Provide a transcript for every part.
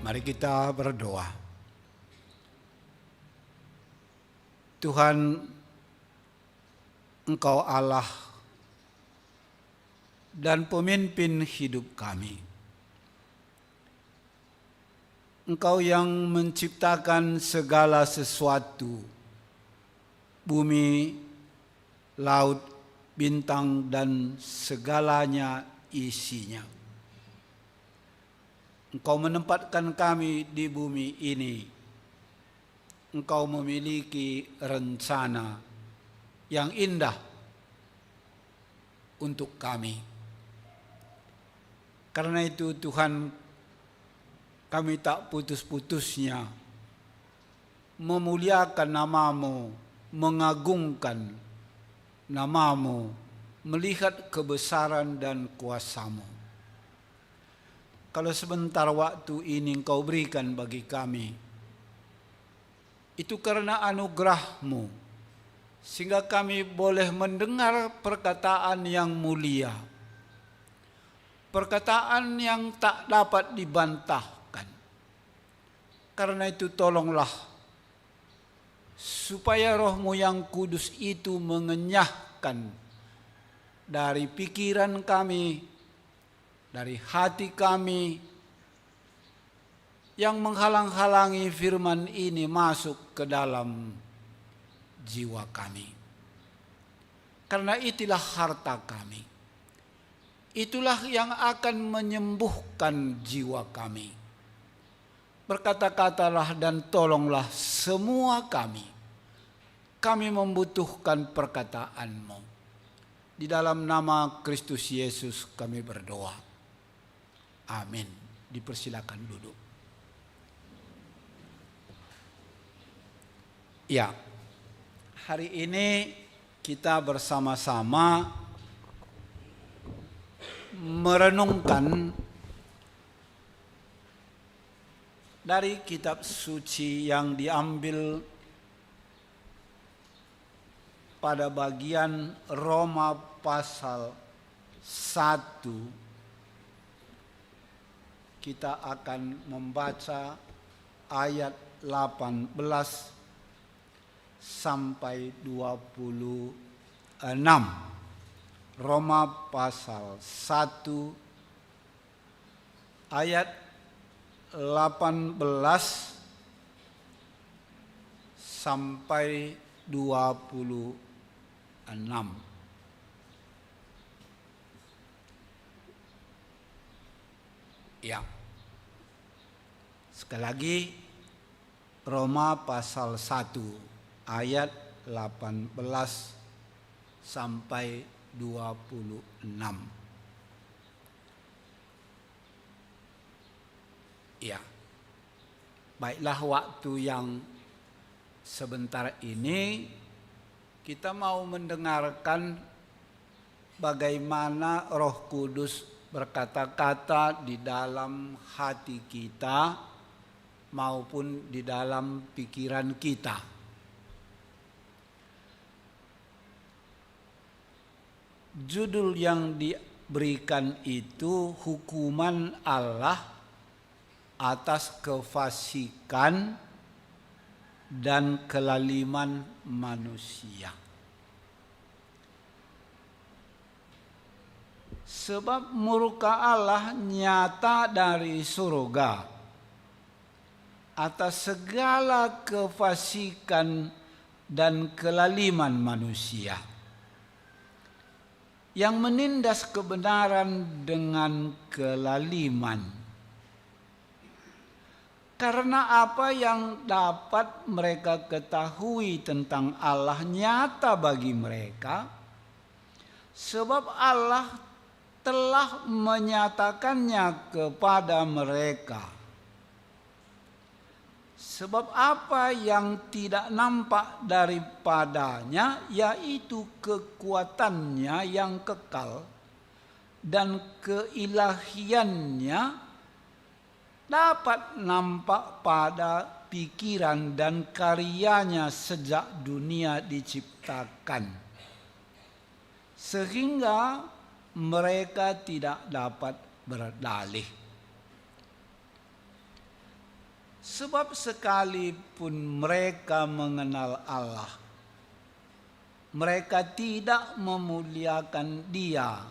Mari kita berdoa. Tuhan, Engkau Allah dan pemimpin hidup kami. Engkau yang menciptakan segala sesuatu, bumi, laut, bintang, dan segalanya isinya. Engkau menempatkan kami di bumi ini. Engkau memiliki rencana yang indah untuk kami. Karena itu Tuhan, kami tak putus-putusnya memuliakan nama-Mu, mengagungkan nama-Mu, melihat kebesaran dan kuasa-Mu. Kalau sebentar waktu ini Engkau berikan bagi kami, itu karena anugerah-Mu, sehingga kami boleh mendengar perkataan yang mulia, perkataan yang tak dapat dibantahkan. Karena itu tolonglah, supaya Roh-Mu yang kudus itu mengenyahkan dari pikiran kami, dari hati kami, yang menghalang-halangi firman ini masuk ke dalam jiwa kami. Karena itulah harta kami. Itulah yang akan menyembuhkan jiwa kami. Berkata-katalah dan tolonglah semua kami. Kami membutuhkan perkataan-Mu. Di dalam nama Kristus Yesus kami berdoa. Amin. Dipersilakan duduk. Ya, hari ini kita bersama-sama merenungkan dari kitab suci yang diambil pada bagian Roma pasal 1. Kita akan membaca ayat 18 sampai 26. Roma pasal 1 ayat 18 sampai 26. Ya. Sekali lagi, Roma pasal 1 ayat 18 sampai 26. Ya. Baiklah, waktu yang sebentar ini kita mau mendengarkan bagaimana Roh Kudus berkata-kata di dalam hati kita maupun di dalam pikiran kita. Judul yang diberikan itu hukuman Allah atas kefasikan dan kelaliman manusia. Sebab murka Allah nyata dari surga atas segala kefasikan dan kelaliman manusia, yang menindas kebenaran dengan kelaliman. Karena apa yang dapat mereka ketahui tentang Allah nyata bagi mereka, sebab Allah telah menyatakannya kepada mereka. Sebab apa yang tidak nampak daripadanya, yaitu kekuatannya yang kekal dan keilahiannya, dapat nampak pada pikiran dan karyanya sejak dunia diciptakan, sehingga mereka tidak dapat berdalih. Sebab sekalipun mereka mengenal Allah, mereka tidak memuliakan Dia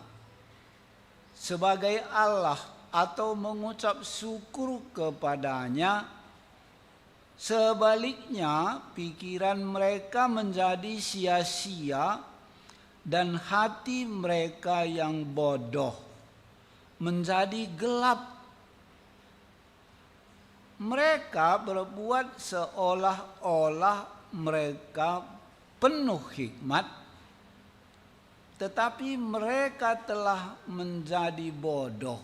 sebagai Allah atau mengucap syukur kepadanya. Sebaliknya, pikiran mereka menjadi sia-sia dan hati mereka yang bodoh menjadi gelap. Mereka berbuat seolah-olah mereka penuh hikmat, tetapi mereka telah menjadi bodoh.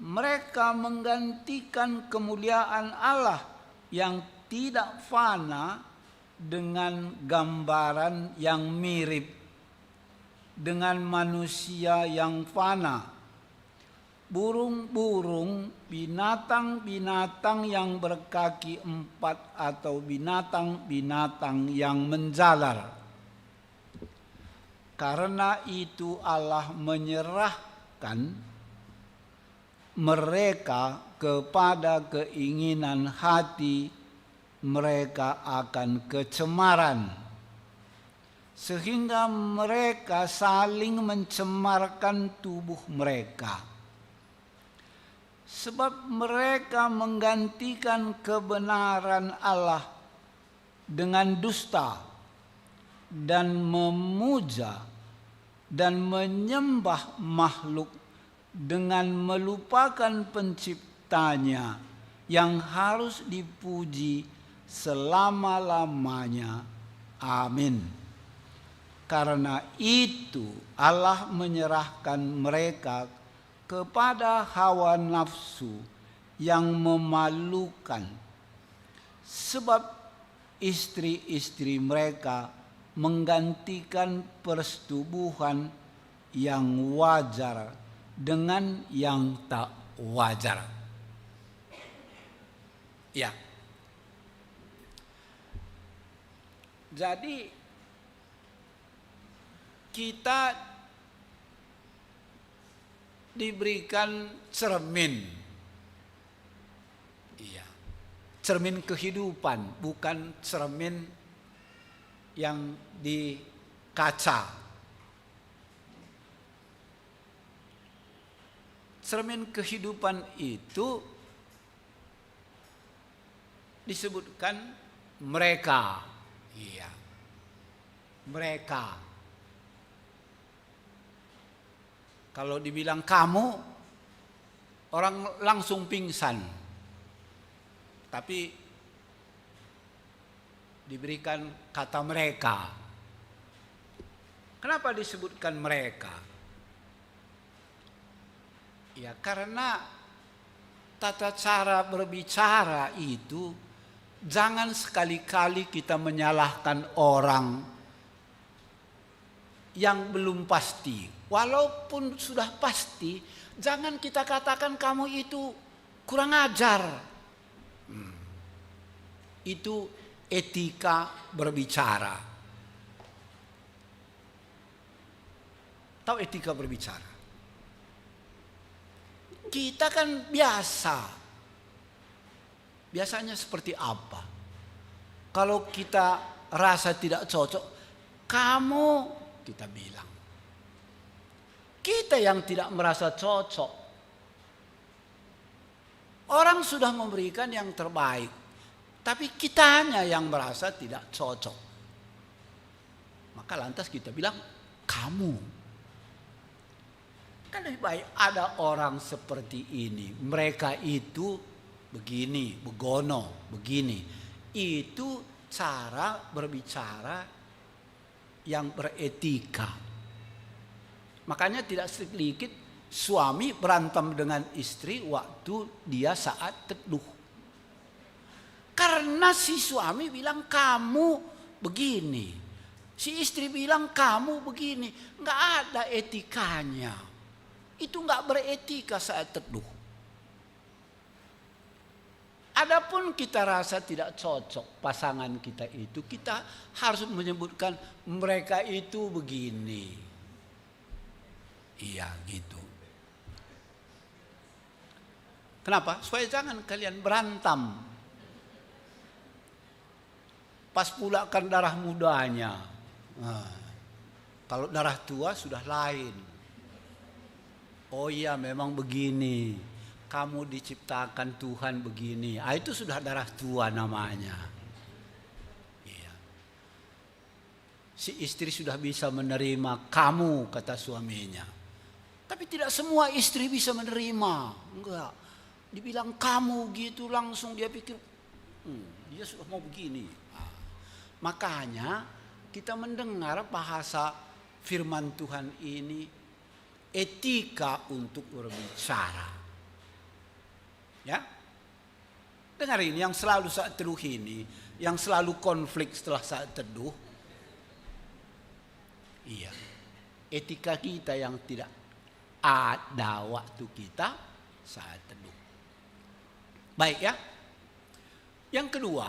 Mereka menggantikan kemuliaan Allah yang tidak fana dengan gambaran yang mirip dengan manusia yang fana, burung-burung, binatang-binatang yang berkaki 4 atau binatang-binatang yang menjalar. Karena itu Allah menyerahkan mereka kepada keinginan hati mereka akan kecemaran, sehingga mereka saling mencemarkan tubuh mereka. Sebab mereka menggantikan kebenaran Allah dengan dusta dan memuja dan menyembah makhluk dengan melupakan penciptanya yang harus dipuji selama-lamanya. Amin. Karena itu Allah menyerahkan mereka kepada hawa nafsu yang memalukan, sebab istri-istri mereka menggantikan persetubuhan yang wajar dengan yang tak wajar. Ya. Jadi kita diberikan cermin. Iya. Cermin kehidupan, bukan cermin yang di kaca. Cermin kehidupan itu disebutkan mereka. Iya. Mereka. Kalau dibilang kamu, orang langsung pingsan. Tapi diberikan kata mereka. Kenapa disebutkan mereka? Ya karena tata cara berbicara itu jangan sekali-kali kita menyalahkan orang yang belum pasti. Walaupun sudah pasti, jangan kita katakan kamu itu kurang ajar. Itu etika berbicara. Tahu etika berbicara? Kita kan biasa. Biasanya seperti apa? Kalau kita rasa tidak cocok, kamu, kita bilang. Kita yang tidak merasa cocok. Orang sudah memberikan yang terbaik, tapi kitanya yang merasa tidak cocok. Maka lantas kita bilang, kamu. Kan lebih baik ada orang seperti ini. Mereka itu begini, begono, begini. Itu cara berbicara yang beretika. Makanya tidak sedikit suami berantem dengan istri waktu dia saat teduh. Karena si suami bilang kamu begini. Si istri bilang kamu begini. Nggak ada etikanya. Itu nggak beretika saat teduh. Adapun kita rasa tidak cocok pasangan kita itu, kita harus menyebutkan mereka itu begini. Iya gitu. Kenapa? Supaya jangan kalian berantem. Pas pula kan darah mudanya. Nah, kalau darah tua sudah lain. Oh iya memang begini. Kamu diciptakan Tuhan begini. Itu sudah darah tua namanya. Iya. Si istri sudah bisa menerima kamu, kata suaminya. Tapi tidak semua istri bisa menerima. Enggak. Dibilang kamu gitu langsung dia pikir, dia sudah mau begini. Makanya kita mendengar bahasa firman Tuhan ini, etika untuk berbicara. Ya, dengar ini yang selalu saat teduh ini, yang selalu konflik setelah saat teduh. Iya, etika kita yang tidak ada waktu kita saat teduh. Baik ya. Yang kedua,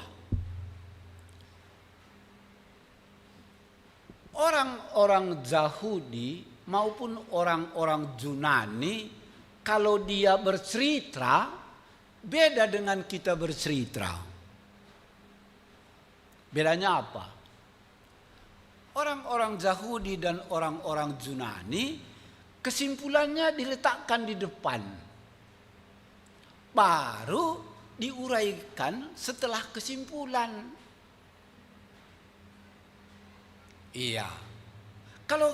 orang-orang Yahudi maupun orang-orang Yunani kalau dia bercerita beda dengan kita bercerita. Bedanya apa? Orang-orang Yahudi dan orang-orang Yunani kesimpulannya diletakkan di depan. Baru diuraikan setelah kesimpulan. Iya. Kalau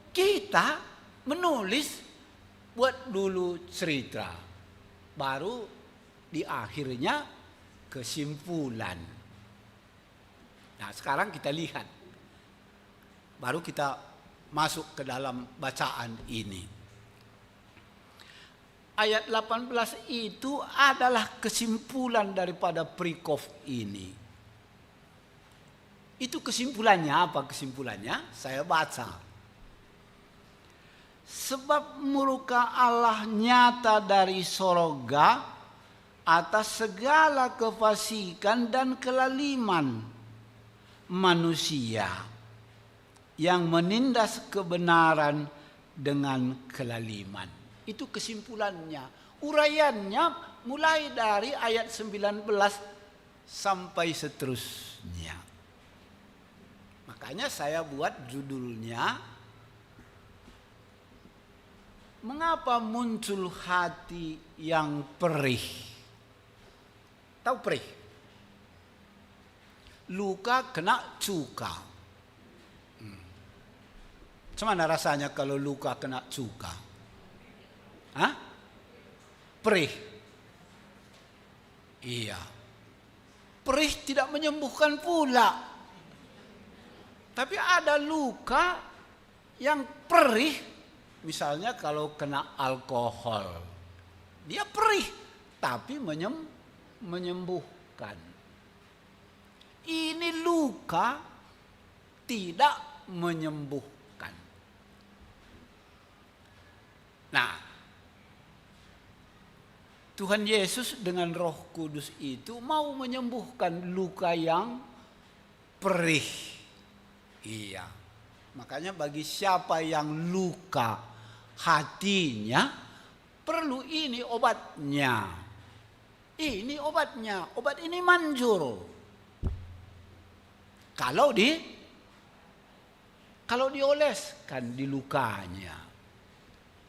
kita menulis buat dulu cerita, baru di akhirnya kesimpulan. Nah, sekarang kita lihat. Baru kita masuk ke dalam bacaan ini. Ayat 18 itu adalah kesimpulan daripada perikop ini. Itu kesimpulannya apa kesimpulannya? Saya baca. Sebab murka Allah nyata dari sorga atas segala kefasikan dan kelaliman manusia yang menindas kebenaran dengan kelaliman. Itu kesimpulannya. Uraiannya mulai dari ayat 19 sampai seterusnya. Makanya saya buat judulnya, mengapa muncul hati yang perih? Tahu perih? Luka kena cuka. Gimana rasanya kalau luka kena cuka? Hah? Perih. Iya. Perih tidak menyembuhkan pula. Tapi ada luka yang perih, misalnya kalau kena alkohol. Dia perih, tapi menyembuhkan. Ini luka tidak menyembuhkan. Nah, Tuhan Yesus dengan Roh Kudus itu mau menyembuhkan luka yang perih. Iya. Makanya bagi siapa yang luka hatinya, perlu ini obatnya. Ini obatnya. Obat ini manjur. Kalau dioleskan di lukanya.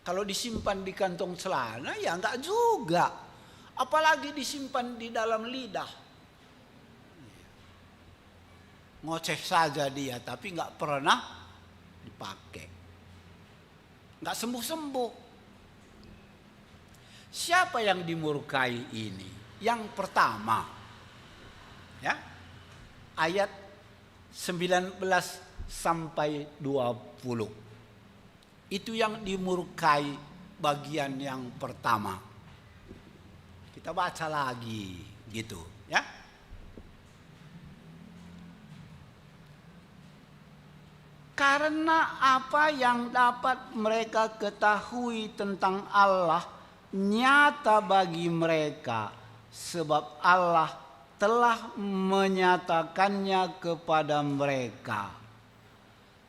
Kalau disimpan di kantong celana ya enggak juga. Apalagi disimpan di dalam lidah. Ngoceh saja dia tapi enggak pernah dipakai. Enggak sembuh-sembuh. Siapa yang dimurkai ini? Yang pertama. Ya. Ayat 19 sampai 20. Itu yang dimurkai bagian yang pertama. Kita baca lagi gitu ya. Karena apa yang dapat mereka ketahui tentang Allah nyata bagi mereka, sebab Allah telah menyatakannya kepada mereka.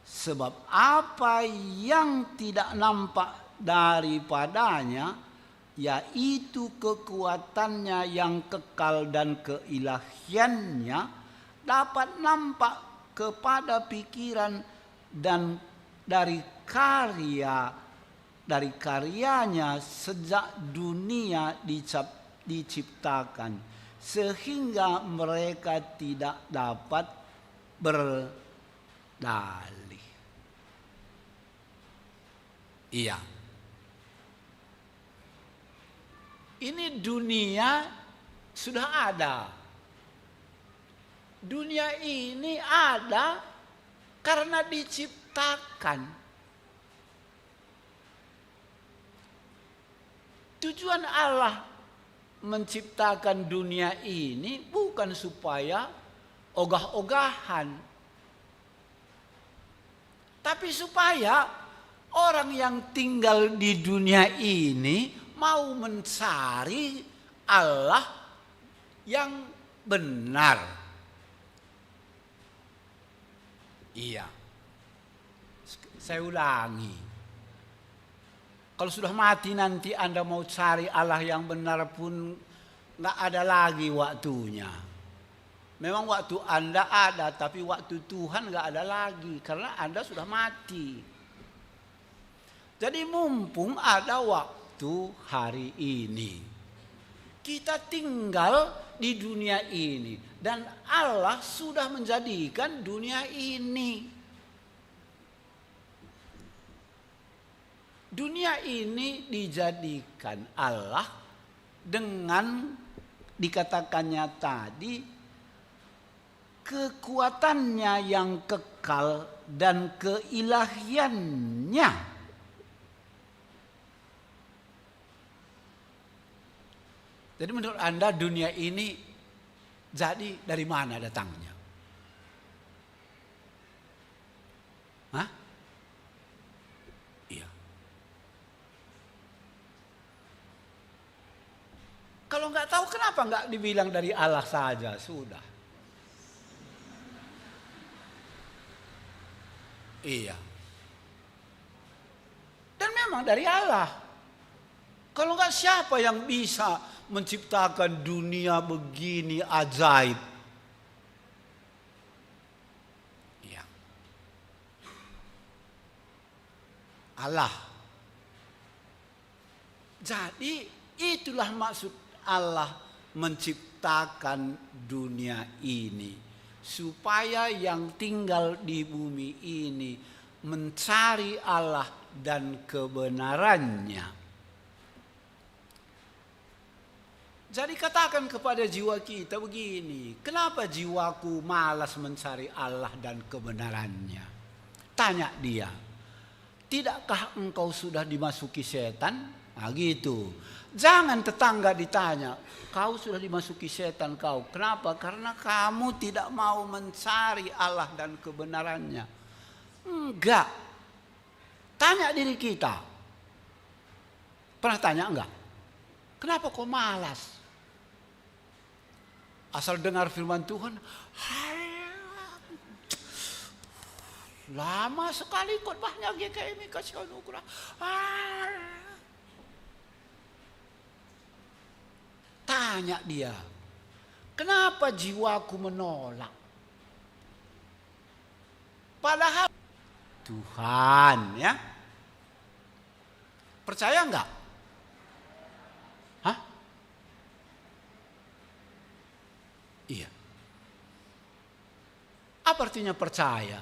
Sebab apa yang tidak nampak daripadanya yaitu kekuatannya yang kekal dan keilahiannya, dapat nampak kepada pikiran dan dari karyanya sejak dunia diciptakan, sehingga mereka tidak dapat berdalih. Iya. Ini dunia sudah ada. Dunia ini ada karena diciptakan. Tujuan Allah menciptakan dunia ini bukan supaya ogah-ogahan, tapi supaya orang yang tinggal di dunia ini mau mencari Allah yang benar. Iya. Saya ulangi. Kalau sudah mati nanti Anda mau cari Allah yang benar pun nggak ada lagi waktunya. Memang waktu Anda ada, tapi waktu Tuhan nggak ada lagi karena Anda sudah mati. Jadi mumpung ada waktu hari ini, kita tinggal di dunia ini dan Allah sudah menjadikan dunia ini. Dunia ini dijadikan Allah dengan dikatakannya tadi kekuatannya yang kekal dan keilahiannya. Jadi menurut Anda dunia ini jadi dari mana datangnya? Hah? Iya. Kalau nggak tahu kenapa nggak dibilang dari Allah saja sudah. Iya. Dan memang dari Allah. Kalau nggak siapa yang bisa menciptakan dunia begini ajaib? Iya. Allah. Jadi itulah maksud Allah menciptakan dunia ini, supaya yang tinggal di bumi ini mencari Allah dan kebenarannya. Jadi katakan kepada jiwa kita begini, kenapa jiwaku malas mencari Allah dan kebenarannya? Tanya dia, tidakkah engkau sudah dimasuki setan? Nah gitu. Jangan tetangga ditanya, kau sudah dimasuki setan kau. Kenapa? Karena kamu tidak mau mencari Allah dan kebenarannya. Enggak. Tanya diri kita. Pernah tanya enggak? Kenapa kau malas? Asal dengar firman Tuhan, lama sekali khotbahnya GKMI kasih anugerah. Tanya dia, kenapa jiwaku menolak? Padahal Tuhan, ya. Percaya enggak? Hah? Iya. Apa artinya percaya?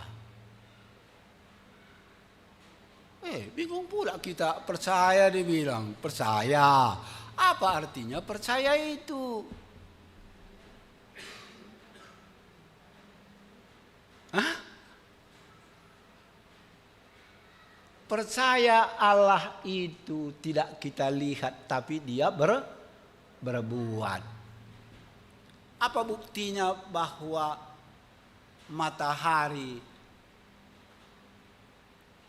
Bingung pula kita, percaya dibilang, percaya. Apa artinya percaya itu? Hah? Percaya Allah itu tidak kita lihat, tapi dia berbuat. Apa buktinya bahwa matahari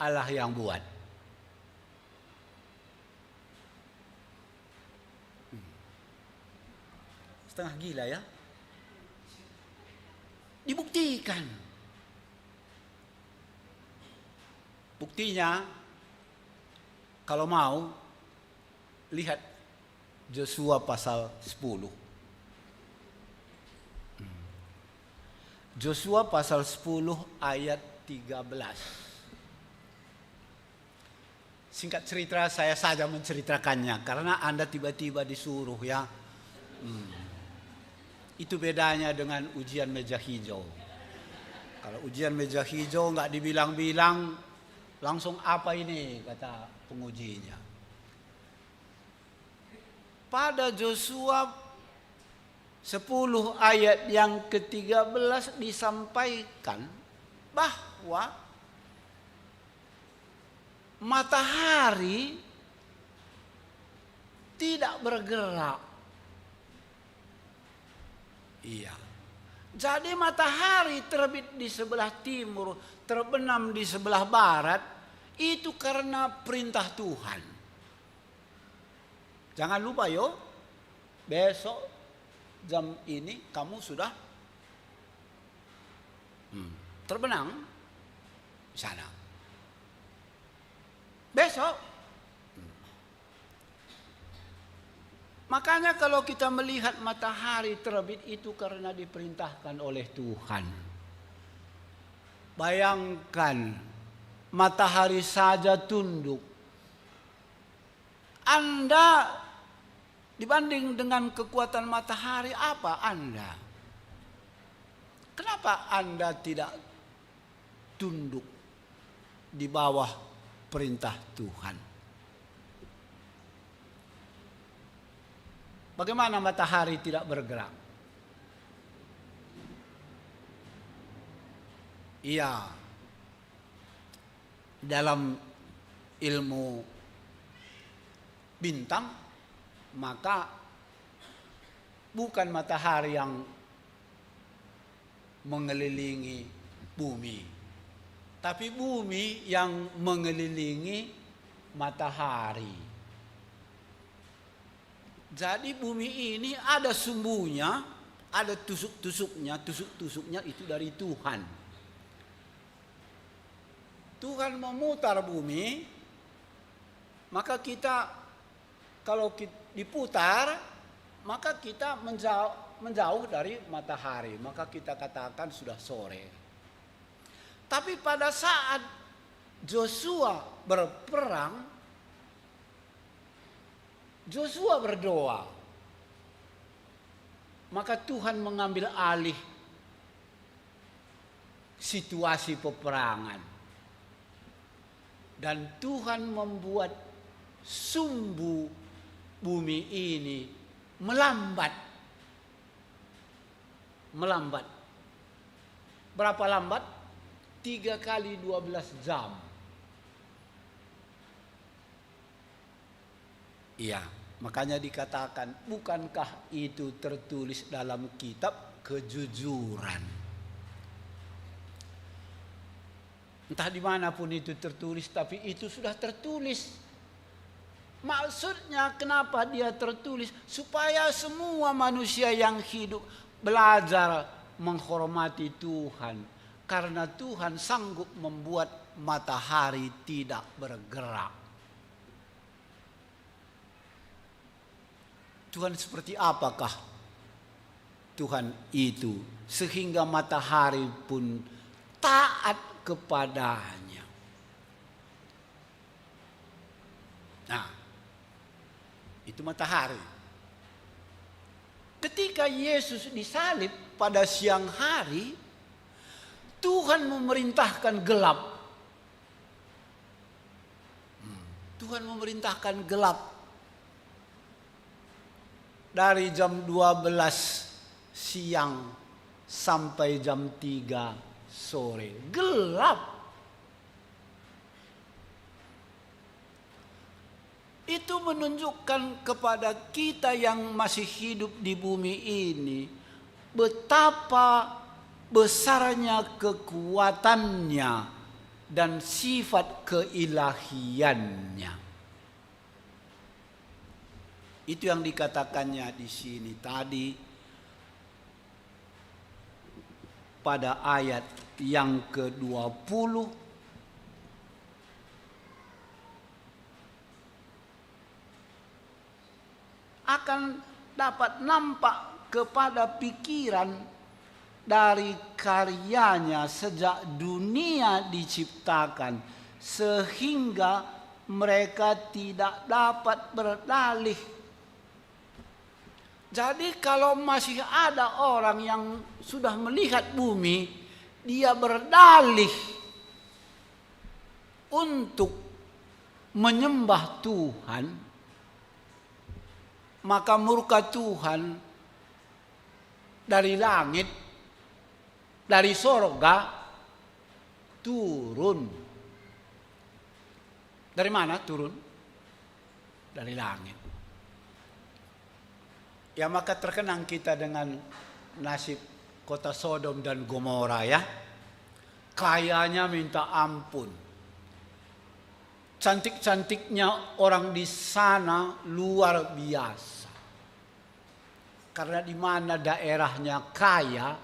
Allah yang buat? Setengah gila ya. Dibuktikan. Buktinya, kalau mau lihat Joshua pasal 10. Joshua pasal 10 ayat 13. Singkat cerita saya saja menceritakannya karena Anda tiba-tiba disuruh ya. Itu bedanya dengan ujian meja hijau. Kalau ujian meja hijau nggak dibilang-bilang, langsung apa ini kata pengujinya. Pada Joshua 10 ayat yang ke-13 disampaikan bahwa matahari tidak bergerak. Iya. Jadi matahari terbit di sebelah timur, terbenam di sebelah barat, itu karena perintah Tuhan. Jangan lupa yo, besok jam ini kamu sudah terbenam di sana. Besok. Makanya kalau kita melihat matahari terbit itu karena diperintahkan oleh Tuhan. Bayangkan matahari saja tunduk. Anda dibanding dengan kekuatan matahari apa Anda? Kenapa Anda tidak tunduk di bawah perintah Tuhan? Bagaimana matahari tidak bergerak? Iya, dalam ilmu bintang maka bukan matahari yang mengelilingi bumi, tapi bumi yang mengelilingi matahari. Jadi bumi ini ada sumbunya, ada tusuk-tusuknya itu dari Tuhan. Tuhan memutar bumi, maka kita kalau diputar, maka kita menjauh dari matahari, maka kita katakan sudah sore. Tapi pada saat Joshua berperang, Joshua berdoa, maka Tuhan mengambil alih situasi peperangan. Dan Tuhan membuat sumbu bumi ini melambat. Berapa lambat? 3 kali 12 jam. Iya, makanya dikatakan, bukankah itu tertulis dalam kitab kejujuran? Entah dimanapun itu tertulis, tapi itu sudah tertulis. Maksudnya kenapa dia tertulis? Supaya semua manusia yang hidup belajar menghormati Tuhan. Karena Tuhan sanggup membuat matahari tidak bergerak. Tuhan seperti apakah Tuhan itu sehingga matahari pun taat kepadanya. Nah, itu matahari. Ketika Yesus disalib pada siang hari, Tuhan memerintahkan gelap. Tuhan memerintahkan gelap. Dari jam 12 siang sampai jam 3 sore. Gelap. Itu menunjukkan kepada kita yang masih hidup di bumi ini betapa besarnya kekuatannya dan sifat keilahiannya. Itu yang dikatakannya di sini tadi pada ayat yang ke-20. akan dapat nampak kepada pikiran dari karyanya sejak dunia diciptakan, sehingga mereka tidak dapat berdalih. Jadi kalau masih ada orang yang sudah melihat bumi, dia berdalih untuk menyembah Tuhan, maka murka Tuhan dari langit, dari sorga turun. Dari mana turun? Dari langit. Ya, maka terkenang kita dengan nasib kota Sodom dan Gomora, ya. Kayanya minta ampun. Cantik-cantiknya orang di sana luar biasa. Karena di mana daerahnya kaya,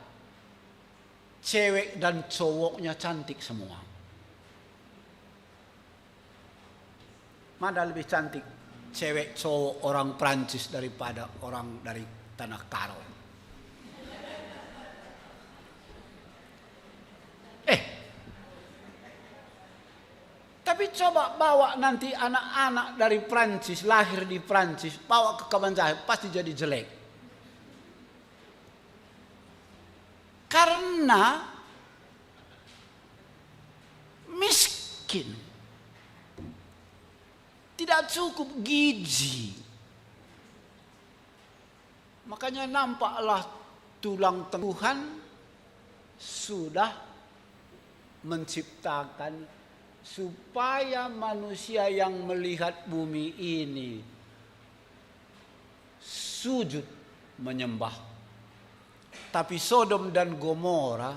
cewek dan cowoknya cantik semua. Mana lebih cantik cewek cowok orang Prancis daripada orang dari Tanah Karo? Tapi coba bawa nanti anak-anak dari Prancis, lahir di Prancis, bawa ke Kabanjahe, pasti jadi jelek. Karena miskin, tidak cukup gizi. Makanya nampaklah tulang Tuhan sudah menciptakan supaya manusia yang melihat bumi ini sujud menyembah. Tapi Sodom dan Gomora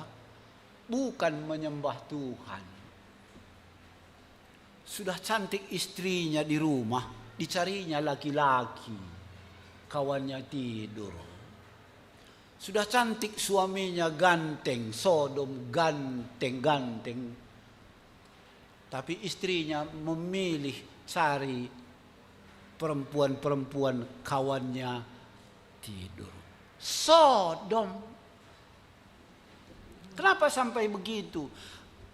bukan menyembah Tuhan. Sudah cantik istrinya di rumah, dicarinya laki-laki, kawannya tidur. Sudah cantik suaminya ganteng, Sodom ganteng. Tapi istrinya memilih cari perempuan-perempuan kawannya tidur. Sodom. Kenapa sampai begitu?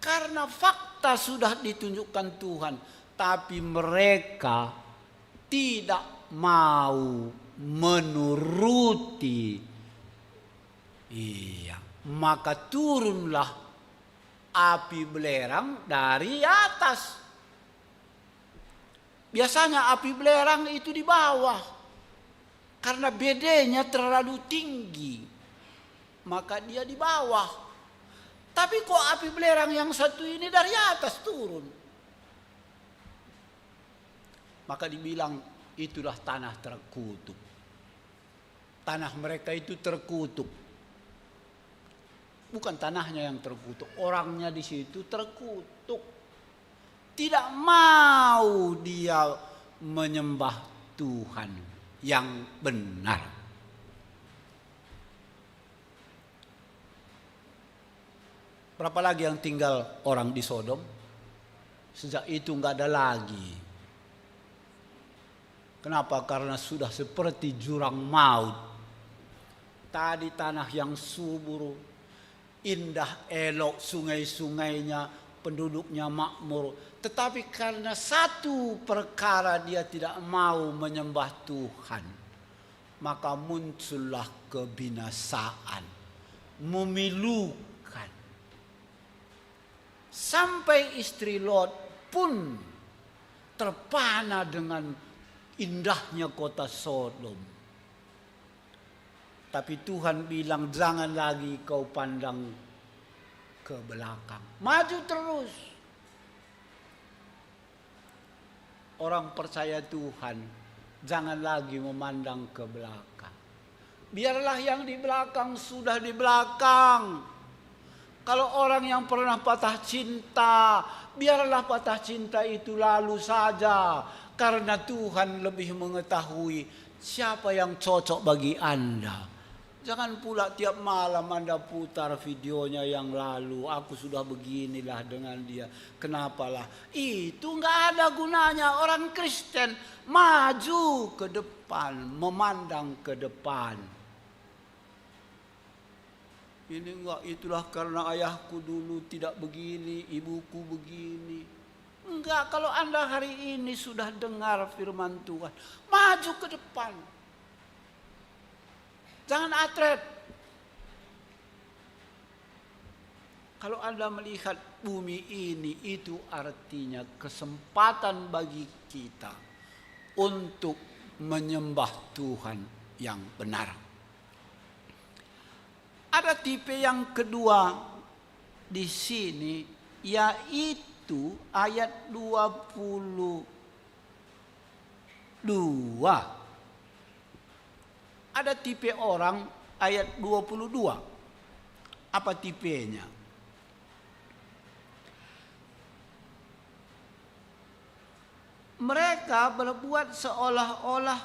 Karena fakta sudah ditunjukkan Tuhan, tapi mereka tidak mau menuruti. Iya, maka turunlah api belerang dari atas. Biasanya api belerang itu di bawah, karena bedanya terlalu tinggi, maka dia di bawah. Tapi kok api belerang yang satu ini dari atas turun? Maka dibilang itulah tanah terkutuk. Tanah mereka itu terkutuk. Bukan tanahnya yang terkutuk, orangnya di situ terkutuk. Tidak mau dia menyembah Tuhan yang benar. Berapa lagi yang tinggal orang di Sodom? Sejak itu nggak ada lagi. Kenapa? Karena sudah seperti jurang maut. Tadi tanah yang subur, indah, elok, sungai-sungainya, penduduknya makmur. Tetapi karena satu perkara dia tidak mau menyembah Tuhan, maka muncullah kebinasaan, memilukan. Sampai istri Lot pun terpana dengan indahnya kota Sodom. Tapi Tuhan bilang jangan lagi kau pandang ke belakang, maju terus. Orang percaya Tuhan jangan lagi memandang ke belakang. Biarlah yang di belakang sudah di belakang. Kalau orang yang pernah patah cinta, biarlah patah cinta itu lalu saja. Karena Tuhan lebih mengetahui siapa yang cocok bagi Anda. Jangan pula tiap malam Anda putar videonya yang lalu. Aku sudah beginilah dengan dia. Kenapalah? Itu nggak ada gunanya. Orang Kristen maju ke depan, memandang ke depan. Ini enggak, itulah karena ayahku dulu tidak begini, ibuku begini. Enggak, kalau Anda hari ini sudah dengar firman Tuhan, maju ke depan. Jangan atret. Kalau Anda melihat bumi ini, itu artinya kesempatan bagi kita untuk menyembah Tuhan yang benar. Ada tipe yang kedua di sini, yaitu ayat 22. Ada tipe orang ayat 22. Apa tipenya? Mereka berbuat seolah-olah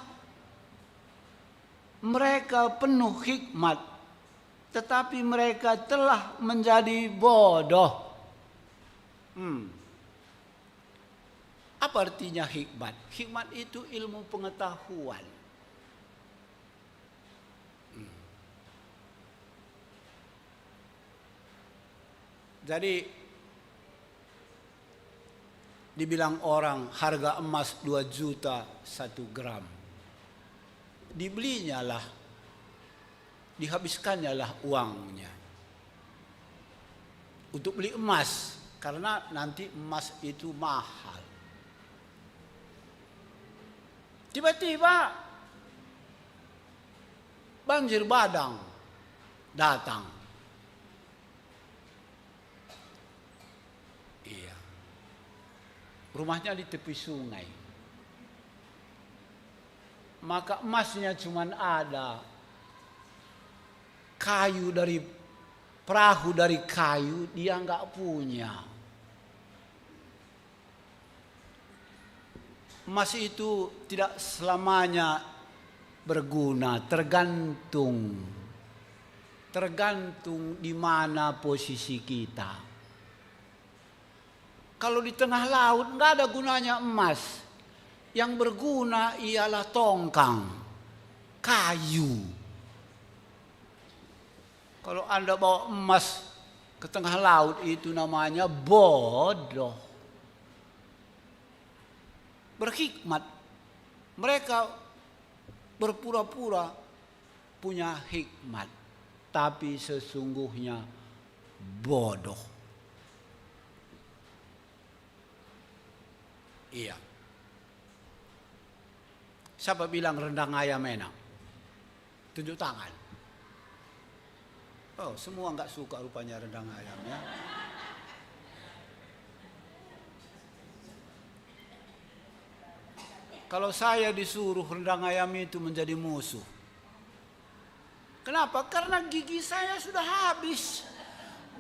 mereka penuh hikmat, tetapi mereka telah menjadi bodoh. Apa artinya hikmat? Hikmat itu ilmu pengetahuan. Jadi dibilang orang harga emas 2 juta 1 gram. Dibelinya lah, dihabiskannya lah uangnya untuk beli emas, karena nanti emas itu mahal. Tiba-tiba banjir bandang datang. Rumahnya di tepi sungai. Maka emasnya cuman ada. Kayu dari perahu dari kayu dia nggak punya. Emas itu tidak selamanya berguna, tergantung di mana posisi kita. Kalau di tengah laut nggak ada gunanya emas. Yang berguna ialah tongkang, kayu. Kalau Anda bawa emas ke tengah laut itu namanya bodoh. Berhikmat. Mereka berpura-pura punya hikmat, tapi sesungguhnya bodoh. Iya. Siapa bilang rendang ayam enak? Tunjuk tangan. Oh, semua nggak suka rupanya rendang ayam ya. Kalau saya disuruh rendang ayam itu menjadi musuh. Kenapa? Karena gigi saya sudah habis.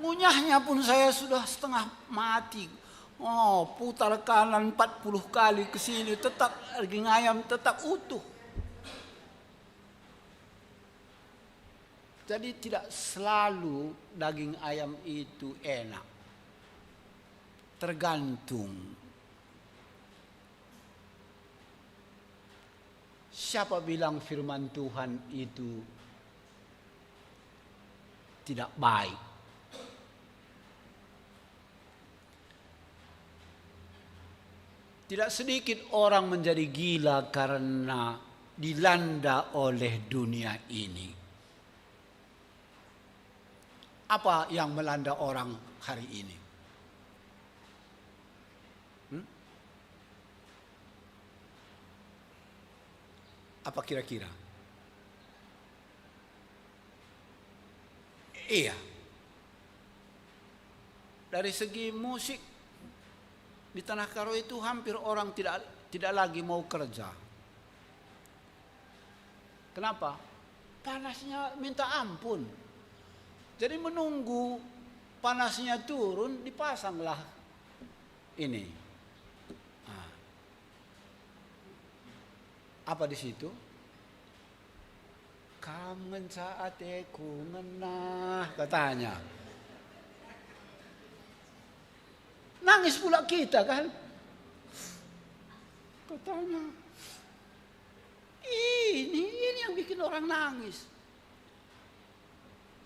Ngunyahnya pun saya sudah setengah mati. Oh, putar kanan 40 kali ke sini tetap daging ayam tetap utuh. Jadi tidak selalu daging ayam itu enak. Tergantung. Siapa bilang firman Tuhan itu tidak baik? Tidak sedikit orang menjadi gila karena dilanda oleh dunia ini. Apa yang melanda orang hari ini? Apa kira-kira? Iya. Dari segi musik, di Tanah Karo itu hampir orang tidak lagi mau kerja. Kenapa? Panasnya minta ampun. Jadi menunggu panasnya turun, dipasanglah ini. Nah. Apa di situ? Kangen saat aku ngenah, katanya. Nangis pula kita kan. Katanya, ini yang bikin orang nangis.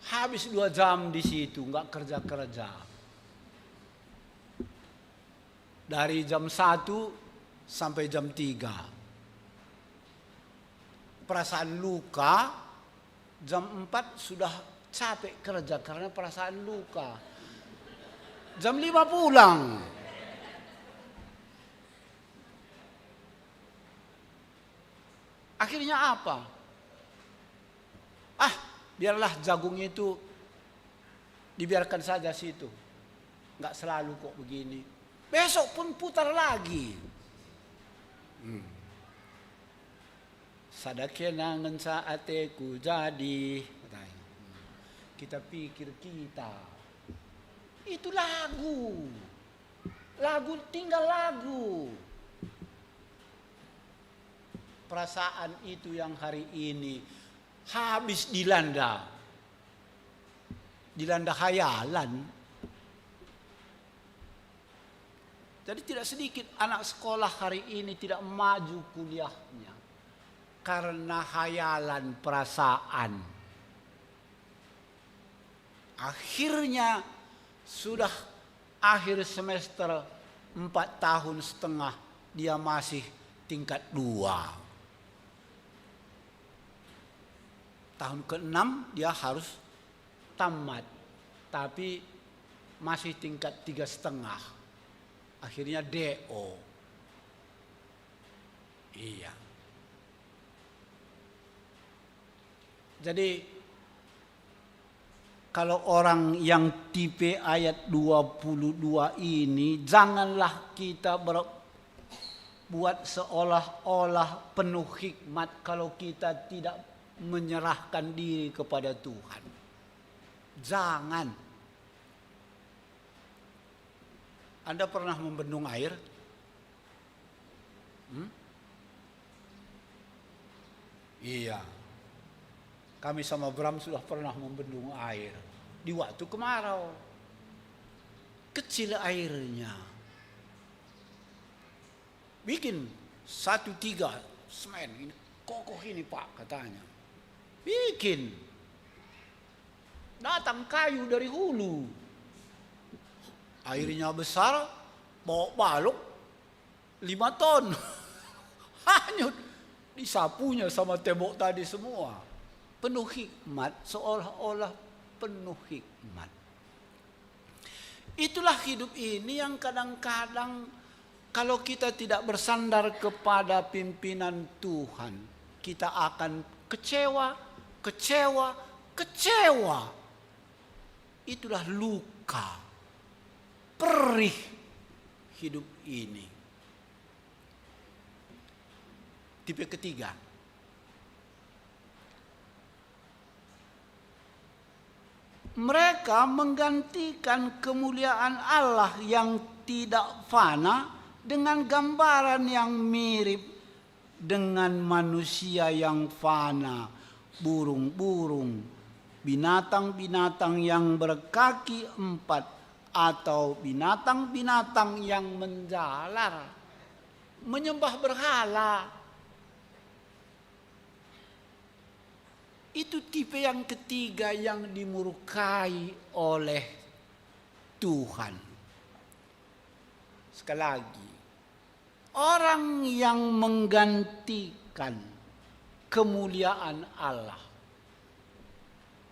Habis 2 jam di situ, nggak kerja. Dari jam 1 sampai jam 3. Perasaan luka, jam 4 sudah capek kerja karena perasaan luka. Jam 5 pulang. Akhirnya apa? Biarlah jagung itu dibiarkan saja situ. Nggak selalu kok begini. Besok pun putar lagi. Sadakenangan saat aku jadi. Kita pikir kita. Itu lagu. Lagu tinggal lagu. Perasaan itu yang hari ini habis dilanda khayalan. Jadi tidak sedikit anak sekolah hari ini tidak maju kuliahnya karena khayalan perasaan. Akhirnya sudah akhir semester 4,5 tahun dia masih tingkat 2. Tahun ke-6 dia harus tamat, tapi masih tingkat 3,5. Akhirnya DO. Iya. Jadi kalau orang yang tipe ayat 22 ini, janganlah kita buat seolah-olah penuh hikmat kalau kita tidak menyerahkan diri kepada Tuhan. Jangan. Anda pernah membendung air? Iya. Kami sama Bram sudah pernah membendung air di waktu kemarau. Kecil airnya. Bikin 1,3 semen ini kokoh ini Pak, katanya. Bikin. Datang kayu dari hulu. Airnya besar, bawa balok 5 ton. Hanyut. Disapunya sama tembok tadi semua. Penuh hikmat, seolah-olah penuh hikmat. Itulah hidup ini yang kadang-kadang kalau kita tidak bersandar kepada pimpinan Tuhan, kita akan kecewa. Itulah luka, perih hidup ini. Tipe ketiga. Mereka menggantikan kemuliaan Allah yang tidak fana dengan gambaran yang mirip dengan manusia yang fana. Burung-burung, binatang-binatang yang berkaki 4, atau binatang-binatang yang menjalar, menyembah berhala. Itu tipe yang ketiga yang dimurkai oleh Tuhan. Sekali lagi, orang yang menggantikan kemuliaan Allah.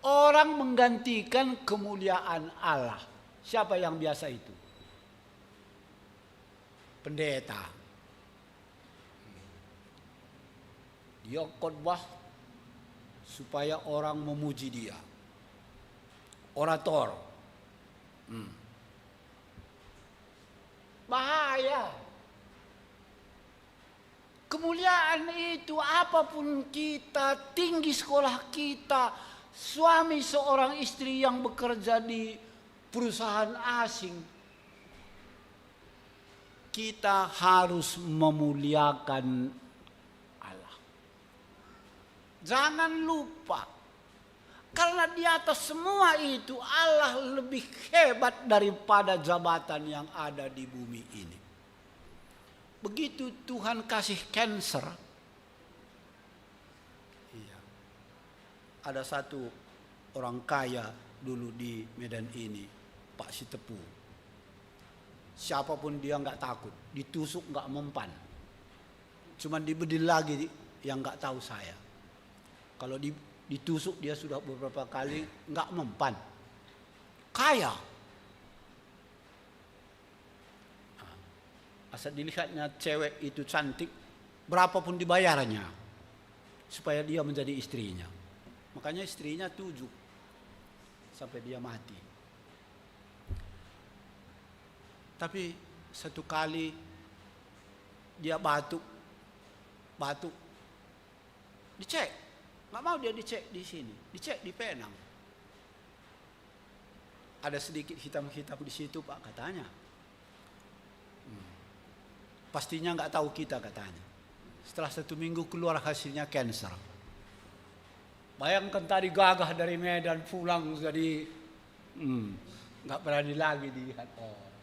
Orang menggantikan kemuliaan Allah. Siapa yang biasa itu? Pendeta. Dia khotbah supaya orang memuji dia. Orator. Bahaya. Kemuliaan itu apapun kita, tinggi sekolah kita, suami seorang istri yang bekerja di perusahaan asing, kita harus memuliakan Allah. Jangan lupa, karena di atas semua itu Allah lebih hebat daripada jabatan yang ada di bumi ini. Begitu Tuhan kasih cancer, ada satu orang kaya dulu di Medan ini, Pak Sitepu. Siapapun dia nggak takut, ditusuk nggak mempan. Cuman dibedil lagi yang nggak tahu saya. Kalau ditusuk dia sudah beberapa kali nggak mempan. Kaya. Asal dilihatnya cewek itu cantik, berapapun dibayarnya supaya dia menjadi istrinya. Makanya istrinya 7 sampai dia mati. Tapi satu kali dia batuk, dicek, nggak mau dia dicek di sini, dicek di Penang. Ada sedikit hitam-hitam di situ Pak katanya. Pastinya nggak tahu kita katanya. Setelah 1 minggu keluar hasilnya cancer. Bayangkan tadi gagah dari Medan pulang jadi nggak berani lagi dilihat orang.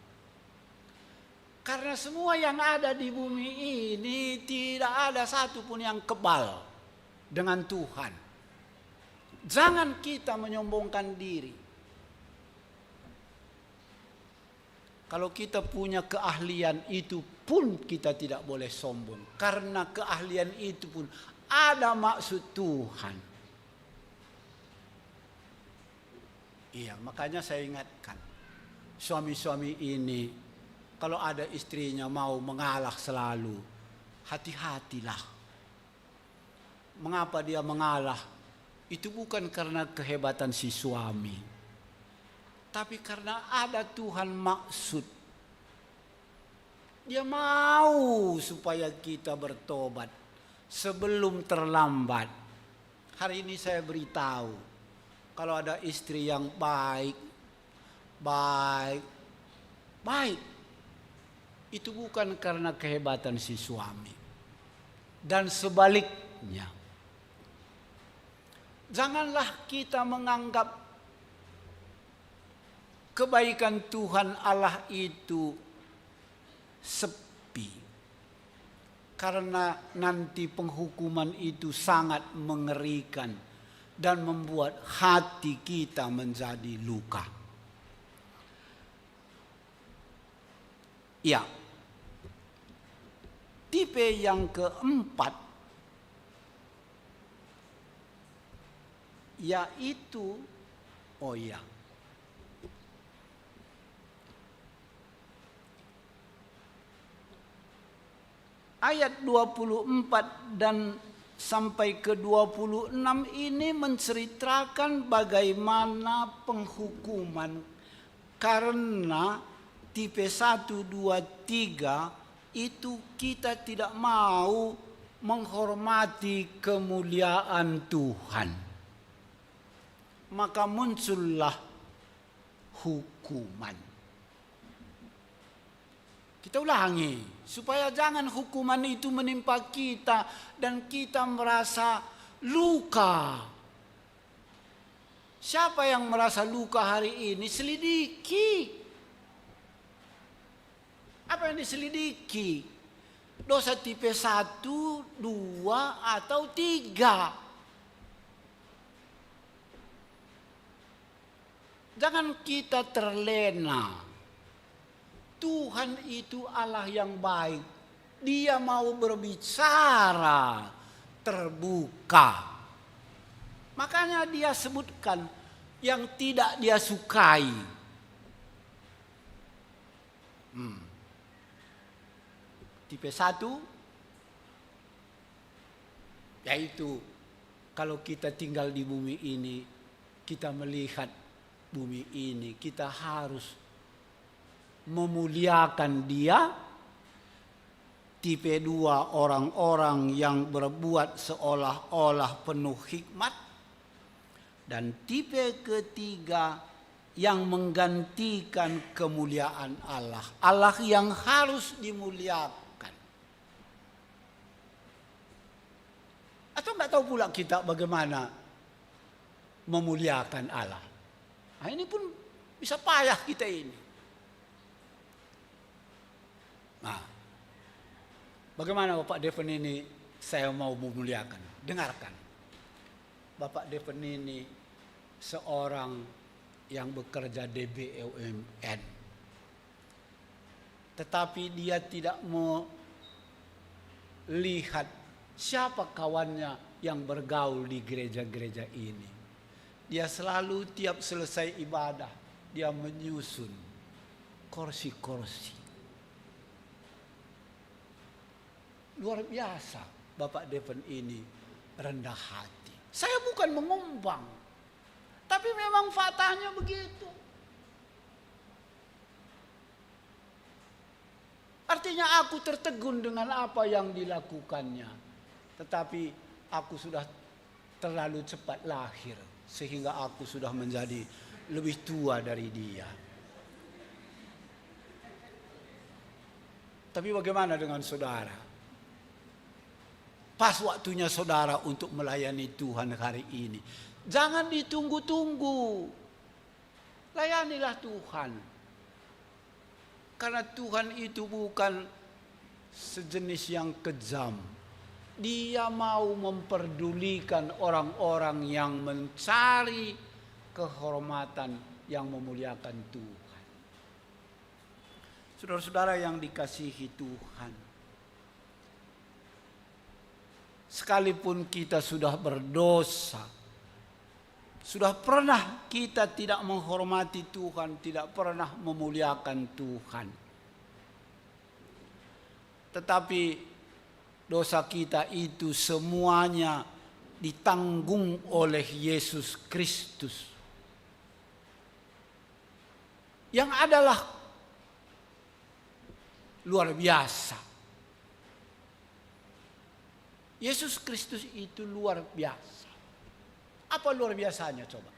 Karena semua yang ada di bumi ini tidak ada satupun yang kebal dengan Tuhan. Jangan kita menyombongkan diri. Kalau kita punya keahlian itu pun kita tidak boleh sombong. Karena keahlian itu pun ada maksud Tuhan. Iya, makanya saya ingatkan. Suami-suami ini, kalau ada istrinya mau mengalah selalu, hati-hatilah. Mengapa dia mengalah? Itu bukan karena kehebatan si suami. Tapi karena ada Tuhan maksud. Dia mau supaya kita bertobat sebelum terlambat. Hari ini saya beritahu, kalau ada istri yang baik, itu bukan karena kehebatan si suami. Dan sebaliknya, janganlah kita menganggap kebaikan Tuhan Allah itu sepi. Karena nanti penghukuman itu sangat mengerikan dan membuat hati kita menjadi luka. Ya. Tipe yang keempat yaitu ayat 24 dan sampai ke 26 ini menceritakan bagaimana penghukuman karena tipe 1, 2, 3 itu kita tidak mau menghormati kemuliaan Tuhan. Maka muncullah hukuman. Kita ulangi, supaya jangan hukuman itu menimpa kita dan kita merasa luka. Siapa yang merasa luka hari ini? Selidiki. Apa yang diselidiki? Dosa tipe 1, 2, atau 3. Jangan kita terlena. Tuhan itu Allah yang baik. Dia mau berbicara terbuka. Makanya dia sebutkan yang tidak dia sukai. Tipe 1 yaitu kalau kita tinggal di bumi ini, kita melihat bumi ini, kita harus memuliakan dia. Tipe 2 orang-orang yang berbuat seolah-olah penuh hikmat. Dan tipe ketiga yang menggantikan kemuliaan Allah. Allah yang harus dimuliakan. Atau enggak tahu pula kita bagaimana memuliakan Allah. Nah, ini pun bisa payah kita ini. Nah, bagaimana Bapak Deven ini saya mau memuliakan? Dengarkan. Bapak Deven ini seorang yang bekerja di BUMN. Tetapi dia tidak melihat siapa kawannya yang bergaul di gereja-gereja ini. Dia selalu tiap selesai ibadah, dia menyusun kursi-kursi. Luar biasa Bapak Deven ini rendah hati. Saya bukan mengumbang, tapi memang faktanya begitu. Artinya aku tertegun dengan apa yang dilakukannya. Tetapi aku sudah terlalu cepat lahir, sehingga aku sudah menjadi lebih tua dari dia. Tapi bagaimana dengan saudara? Pas waktunya saudara untuk melayani Tuhan hari ini. Jangan ditunggu-tunggu. Layanilah Tuhan. Karena Tuhan itu bukan sejenis yang kejam. Dia mau memperdulikan orang-orang yang mencari kehormatan, yang memuliakan Tuhan. Saudara-saudara yang dikasihi Tuhan, sekalipun kita sudah berdosa, sudah pernah kita tidak menghormati Tuhan, tidak pernah memuliakan Tuhan. Tetapi dosa kita itu semuanya ditanggung oleh Yesus Kristus, yang adalah luar biasa. Yesus Kristus itu luar biasa. Apa luar biasanya coba?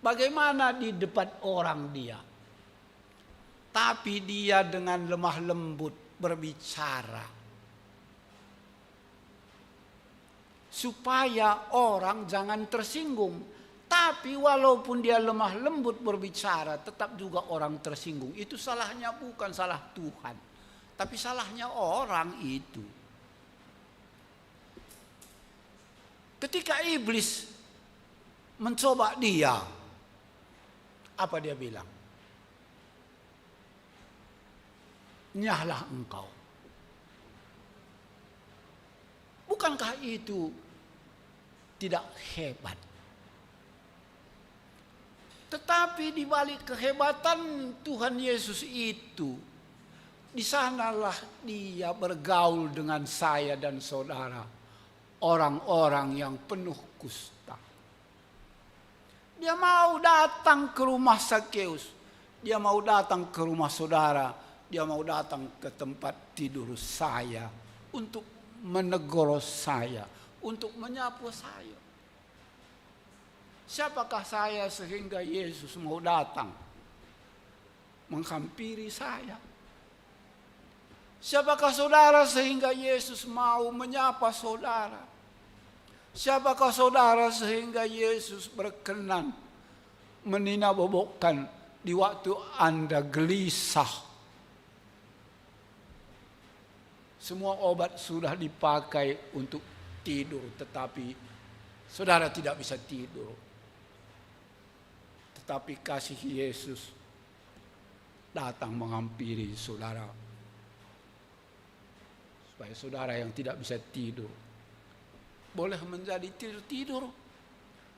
Bagaimana di depan orang dia, tapi dia dengan lemah lembut berbicara, supaya orang jangan tersinggung. Tapi walaupun dia lemah lembut berbicara, tetap juga orang tersinggung. Itu salahnya bukan salah Tuhan, tapi salahnya orang itu. Ketika iblis mencoba dia, apa dia bilang? Nyahlah engkau. Bukankah itu tidak hebat? Tetapi di balik kehebatan Tuhan Yesus itu, di sanalah dia bergaul dengan saya dan saudara, orang-orang yang penuh kusta. Dia mau datang ke rumah Sakeus, dia mau datang ke rumah saudara, dia mau datang ke tempat tidur saya untuk menegur saya, untuk menyapu saya. Siapakah saya sehingga Yesus mau datang menghampiri saya? Siapakah saudara sehingga Yesus mau menyapa saudara? Siapakah saudara sehingga Yesus berkenan meninabobokan di waktu Anda gelisah? Semua obat sudah dipakai untuk tidur, tetapi saudara tidak bisa tidur. Tetapi kasih Yesus datang menghampiri saudara, supaya saudara yang tidak bisa tidur boleh menjadi tidur.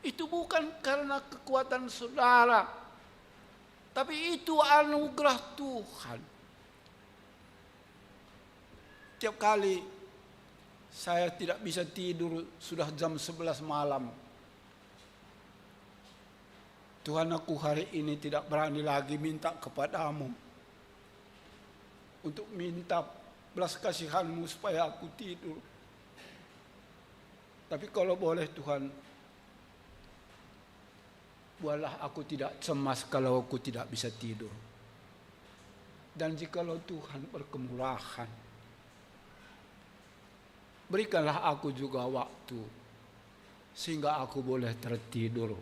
Itu bukan karena kekuatan saudara, tapi itu anugerah Tuhan. Tiap kali saya tidak bisa tidur, sudah jam 11 malam, Tuhan, aku hari ini tidak berani lagi minta kepadamu untuk minta belas kasihan-Mu supaya aku tidur. Tapi kalau boleh Tuhan, buatlah aku tidak cemas kalau aku tidak bisa tidur. Dan jikalau Tuhan berkemurahan, berikanlah aku juga waktu sehingga aku boleh tertidur.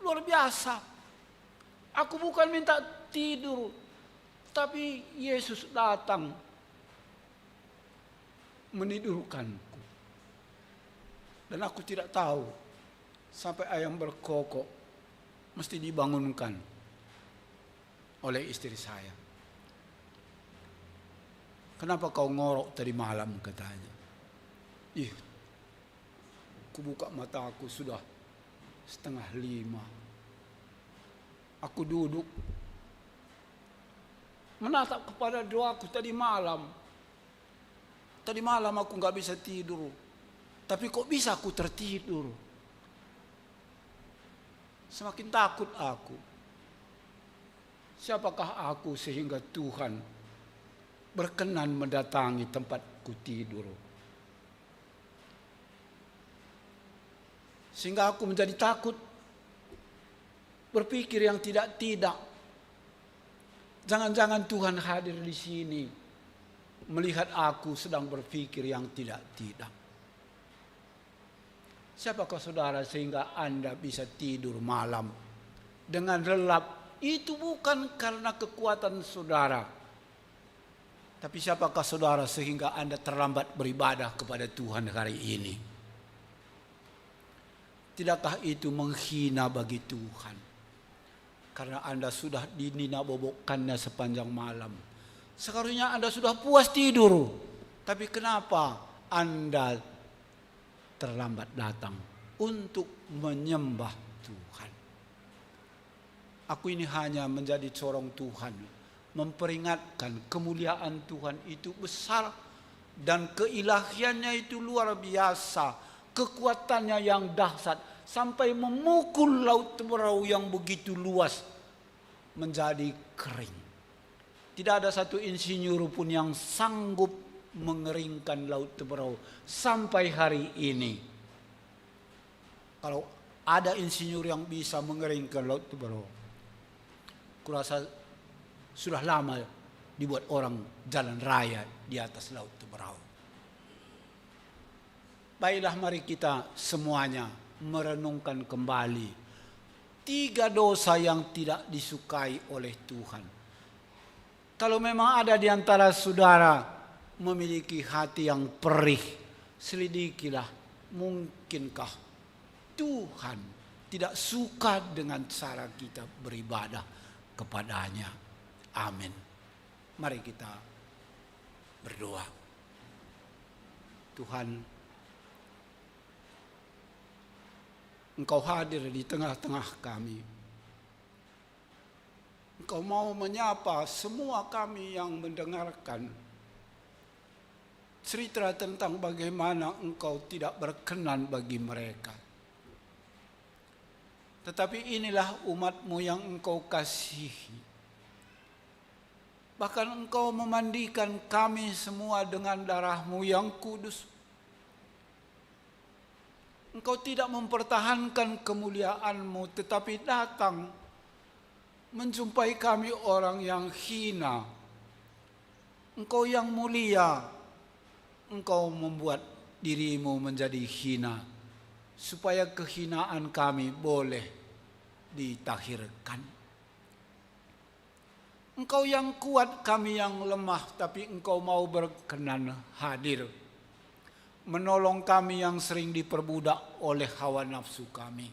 Luar biasa. Aku bukan minta tidur, tapi Yesus datang menidurkanku. Dan aku tidak tahu sampai ayam berkokok mesti dibangunkan oleh istri saya. Kenapa kau ngorok tadi malam, katanya. Aku buka mata aku sudah 4:30. Aku duduk menatap kepada doaku tadi malam. Tadi malam aku gak bisa tidur. Tapi kok bisa aku tertidur? Semakin takut aku. Siapakah aku sehingga Tuhan berkenan mendatangi tempatku tidur? Sehingga aku menjadi takut, berpikir yang tidak-tidak. Jangan-jangan Tuhan hadir di sini melihat aku sedang berpikir yang tidak-tidak. Siapakah saudara sehingga Anda bisa tidur malam dengan lelap? Itu bukan karena kekuatan saudara. Tapi siapakah saudara sehingga Anda terlambat beribadah kepada Tuhan hari ini? Tidakkah itu menghina bagi Tuhan? Karena Anda sudah dinina-bobokkannya sepanjang malam. Seharusnya Anda sudah puas tidur. Tapi kenapa Anda terlambat datang untuk menyembah Tuhan? Aku ini hanya menjadi corong Tuhan, memperingatkan kemuliaan Tuhan itu besar dan keilahiannya itu luar biasa, kekuatannya yang dahsyat sampai memukul laut Teberau yang begitu luas menjadi kering. Tidak ada satu insinyur pun yang sanggup mengeringkan laut Teberau sampai hari ini. Kalau ada insinyur yang bisa mengeringkan laut Teberau, kurasa sudah lama dibuat orang jalan raya di atas laut Teberau. Baiklah, mari kita semuanya merenungkan kembali 3 dosa yang tidak disukai oleh Tuhan. Kalau memang ada di antara saudara memiliki hati yang perih, selidikilah, mungkinkah Tuhan tidak suka dengan cara kita beribadah kepadanya. Amin. Mari kita berdoa. Tuhan, Engkau hadir di tengah-tengah kami. Engkau mau menyapa semua kami yang mendengarkan cerita tentang bagaimana Engkau tidak berkenan bagi mereka. Tetapi inilah umat-Mu yang Engkau kasihi. Bahkan Engkau memandikan kami semua dengan darah-Mu yang kudus. Engkau tidak mempertahankan kemuliaan-Mu, tetapi datang menjumpai kami orang yang hina. Engkau yang mulia, Engkau membuat diri-Mu menjadi hina, supaya kehinaan kami boleh ditahirkan. Engkau yang kuat, kami yang lemah, tapi Engkau mau berkenan hadir, menolong kami yang sering diperbudak oleh hawa nafsu kami.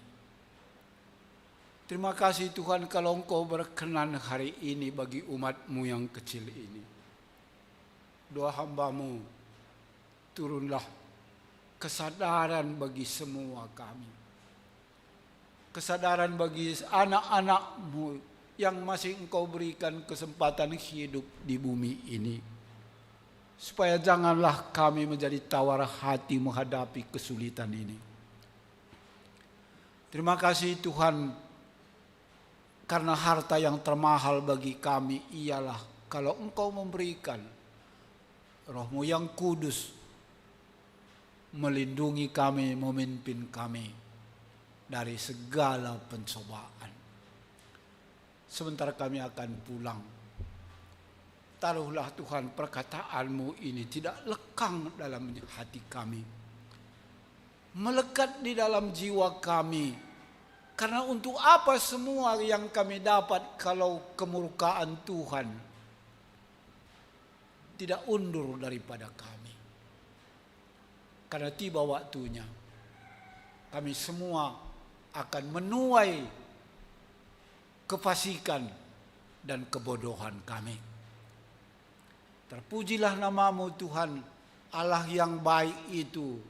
Terima kasih Tuhan kalau Engkau berkenan hari ini bagi umat-Mu yang kecil ini. Doa hamba-Mu, turunlah kesadaran bagi semua kami. Kesadaran bagi anak-anak-Mu yang masih Engkau berikan kesempatan hidup di bumi ini. Supaya janganlah kami menjadi tawar hati menghadapi kesulitan ini. Terima kasih Tuhan, karena harta yang termahal bagi kami ialah kalau Engkau memberikan Roh-Mu yang kudus melindungi kami, memimpin kami dari segala pencobaan. Sebentar kami akan pulang. taruhlah Tuhan perkataan-Mu ini tidak lekang dalam hati kami, melekat di dalam jiwa kami. Karena untuk apa semua yang kami dapat kalau kemurkaan Tuhan tidak undur daripada kami. Karena tiba waktunya kami semua akan menuai kefasikan dan kebodohan kami. Terpujilah nama-Mu Tuhan, Allah yang baik itu,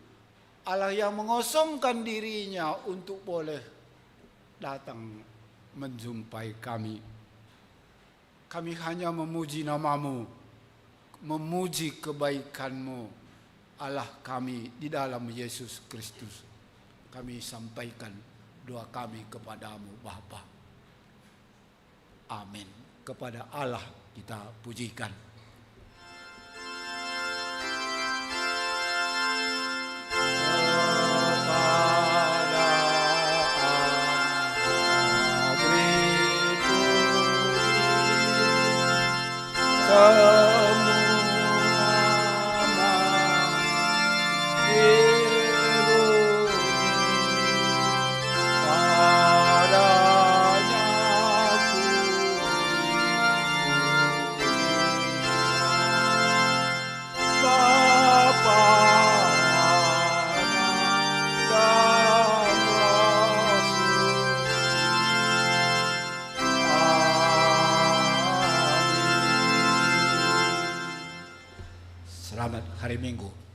Allah yang mengosongkan dirinya untuk boleh datang menjumpai kami. Kami hanya memuji nama-Mu, memuji kebaikan-Mu, Allah kami di dalam Yesus Kristus. Kami sampaikan doa kami kepadamu Bapa. Amin. Kepada Allah kita pujikan. Selamat hari Minggu.